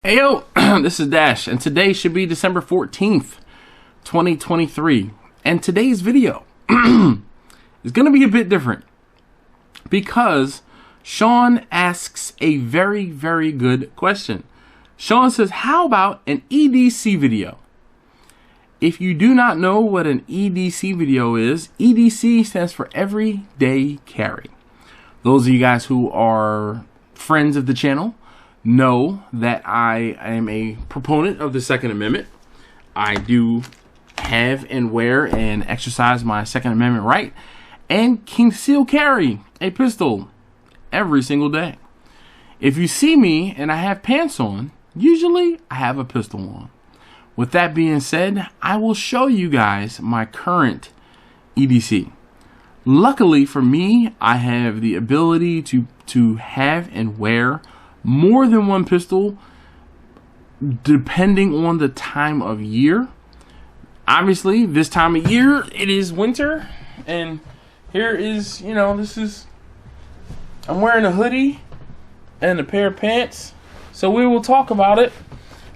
Hey yo, this is Dash, and today should be December 14th, 2023. And today's video is going to be a bit different because Sean asks a very, very good question. Sean says, how about an EDC video? If you do not know what an EDC video is, EDC stands for Everyday Carry. Those of you guys who are friends of the channel know that I am a proponent of the Second Amendment. I do have and wear and exercise my Second Amendment right and conceal carry a pistol every single day. If you see me and I have pants on, usually I have a pistol on. With that being said, I will show you guys my current EDC. Luckily for me, I have the ability to have and wear more than one pistol depending on the time of year. Obviously, this time of year, it is winter, and here is, I'm wearing a hoodie and a pair of pants, so we will talk about it.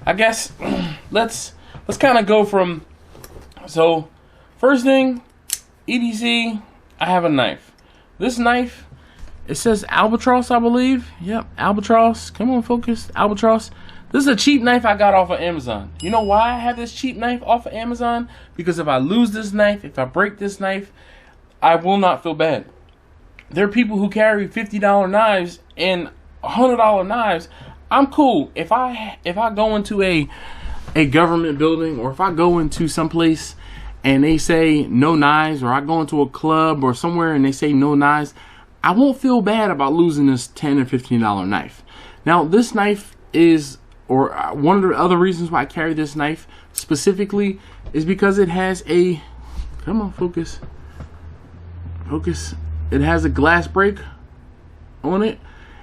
I guess let's kind of go from, so first thing, EDC, I have a knife. This knife, it says Albatross, I believe. Yep, Albatross. Come on, focus. Albatross. This is a cheap knife I got off of Amazon. You know why I have this cheap knife off of Amazon? Because if I lose this knife, if I break this knife, I will not feel bad. There are people who carry $50 knives and $100 knives. I'm cool. If I go into a government building, or if I go into someplace and they say no knives, or I go into a club or somewhere and they say no knives, I won't feel bad about losing this $10 or $15 knife. Now, this knife is, or one of the other reasons why I carry this knife specifically is because it has a, come on, focus. Focus. It has a glass break on it.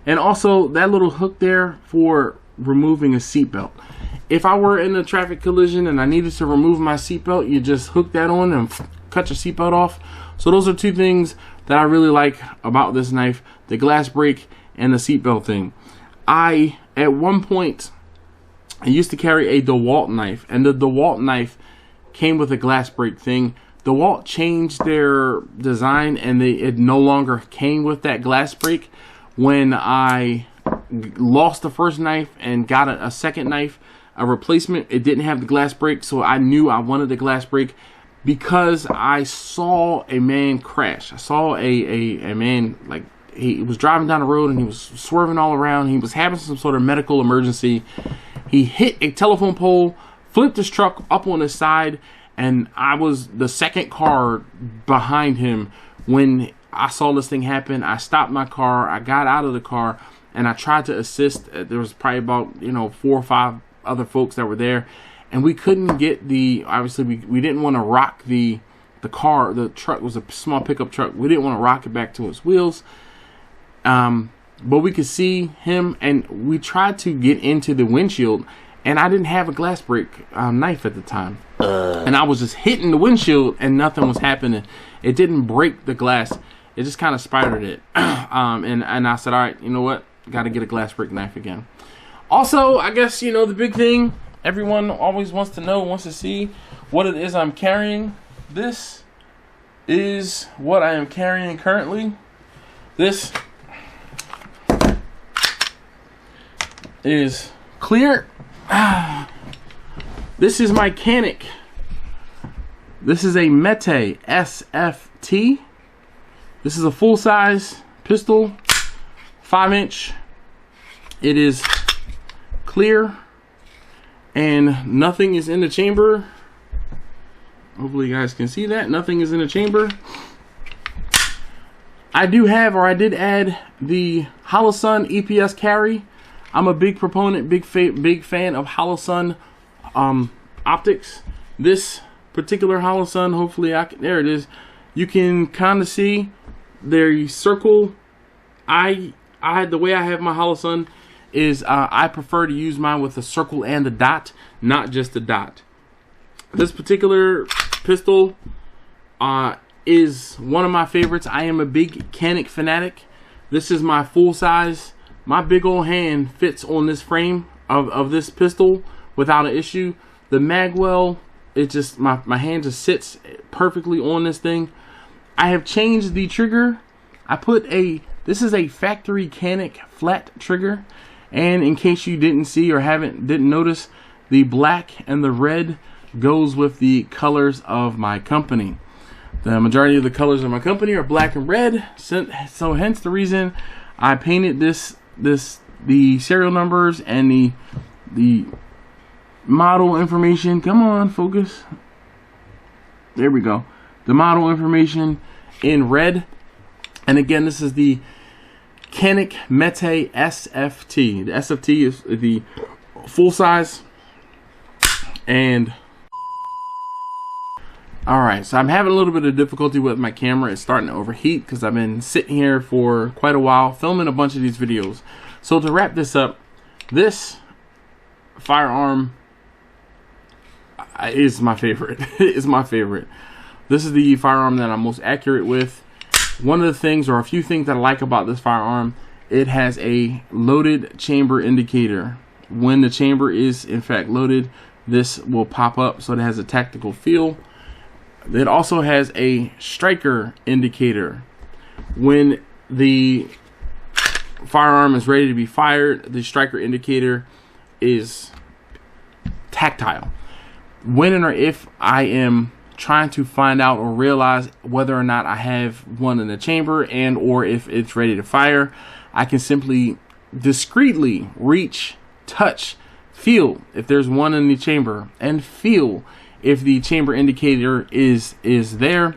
And also that little hook there for removing a seatbelt. If I were in a traffic collision and I needed to remove my seatbelt, you just hook that on and cut your seatbelt off. So those are two things that I really like about this knife: the glass break and the seatbelt thing. At one point, I used to carry a DeWalt knife, and the DeWalt knife came with a glass break thing. DeWalt changed their design, and it no longer came with that glass break. When I lost the first knife and got a second knife, a replacement, it didn't have the glass break, so I knew I wanted the glass break because I saw a man crash. I saw a man, like, he was driving down the road and he was swerving all around. He was having some sort of medical emergency. He hit a telephone pole, flipped his truck up on his side, and I was the second car behind him. When I saw this thing happen, I stopped my car, I got out of the car, and I tried to assist. There was probably about 4 or 5 other folks that were there, and we couldn't get obviously we didn't want to rock the car. The truck was a small pickup truck. We didn't want to rock it back to its wheels, but we could see him, and we tried to get into the windshield, and I didn't have a glass break knife at the time, and I was just hitting the windshield and nothing was happening. It didn't break the glass, it just kind of spidered it. And I said, all right, you know what, got to get a glass break knife again. Also, I guess, the big thing everyone always wants to know, wants to see what it is I'm carrying. This is what I am carrying currently. This is clear. This is my Canic. This is a Mete SFT. This is a full-size pistol, 5-inch. It is clear and nothing is in the chamber. Hopefully you guys can see that. Nothing is in the chamber. I did add the Holosun EPS carry. I'm a big proponent, big fan of Holosun optics. This particular Holosun, hopefully there it is. You can kind of see the circle. The way I have my Holosun is I prefer to use mine with the circle and the dot, not just the dot. This particular pistol is one of my favorites. I am a big Canic fanatic. This is my full size. My big old hand fits on this frame of this pistol without an issue. The magwell, it just, my hand just sits perfectly on this thing. I have changed the trigger. I put this is a factory Canic flat trigger, and in case you didn't see or didn't notice, the black and the red goes with the colors of my company. The majority of the colors of my company are black and red, so hence the reason I painted the serial numbers and the model information. Come on, focus. There we go. The model information in red. And again, this is the Canic Mete SFT. The SFT is the full size. And alright, so I'm having a little bit of difficulty with my camera. It's starting to overheat because I've been sitting here for quite a while filming a bunch of these videos. So to wrap this up, this firearm is my favorite. It's my favorite. This is the firearm that I'm most accurate with. One of the things, or a few things that I like about this firearm, it has a loaded chamber indicator. When the chamber is in fact loaded, this will pop up, so it has a tactical feel. It also has a striker indicator. When the firearm is ready to be fired, the striker indicator is tactile. When or if I am trying to find out or realize whether or not I have one in the chamber and or if it's ready to fire, I can simply discreetly reach, touch, feel if there's one in the chamber, and feel if the chamber indicator is there.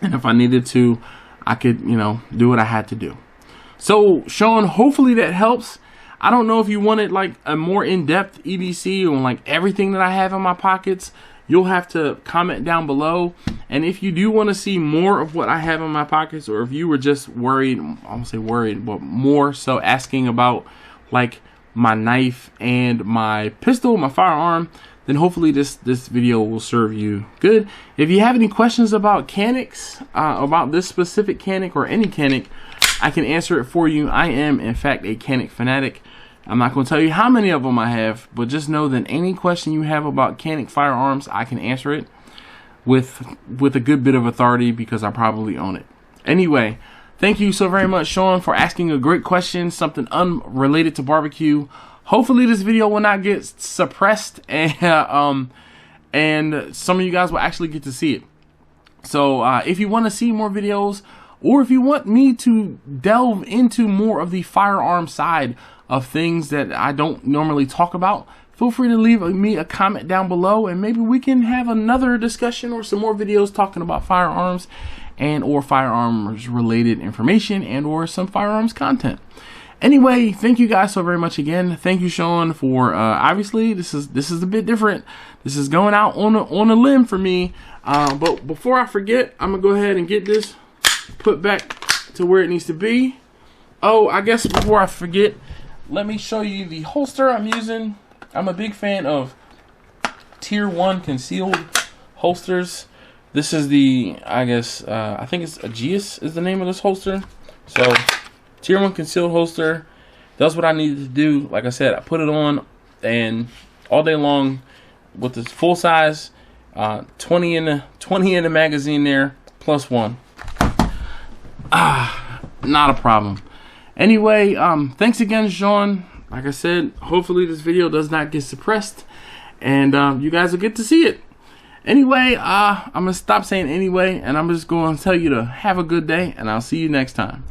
And if I needed to, I could, you know, do what I had to do. So Sean, hopefully that helps. I don't know if you wanted like a more in-depth EDC on like everything that I have in my pockets. You'll have to comment down below. And if you do want to see more of what I have in my pockets, or if you were just worried, I won't say worried, but more so asking about like my knife and my pistol, my firearm, then hopefully this video will serve you good. If you have any questions about Canics, about this specific Canic or any Canic, I can answer it for you. I am in fact a Canic fanatic. I'm not going to tell you how many of them I have, but just know that any question you have about Canic firearms, I can answer it with a good bit of authority because I probably own it. Anyway, thank you so very much, Sean, for asking a great question, something unrelated to barbecue. Hopefully this video will not get suppressed, and some of you guys will actually get to see it. So if you want to see more videos, or if you want me to delve into more of the firearm side of things that I don't normally talk about, feel free to leave me a comment down below, and maybe we can have another discussion or some more videos talking about firearms and or firearms related information and or some firearms content. Anyway, thank you guys so very much again. Thank you, Sean, for obviously this is a bit different. This is going out on a limb for me. But before I forget, I'm gonna go ahead and get this put back to where it needs to be. Oh, I guess before I forget, let me show you the holster I'm using. I'm a big fan of Tier 1 concealed holsters. This is the, I guess, I think it's Aegis is the name of this holster. So, Tier 1 concealed holster. That's what I needed to do. Like I said, I put it on, and all day long with this full size, 20 in the magazine there, plus one. Not a problem. Anyway, thanks again, Sean. Like I said, hopefully this video does not get suppressed, and you guys will get to see it. Anyway, I'm gonna stop saying anyway, and I'm just going to tell you to have a good day, and I'll see you next time.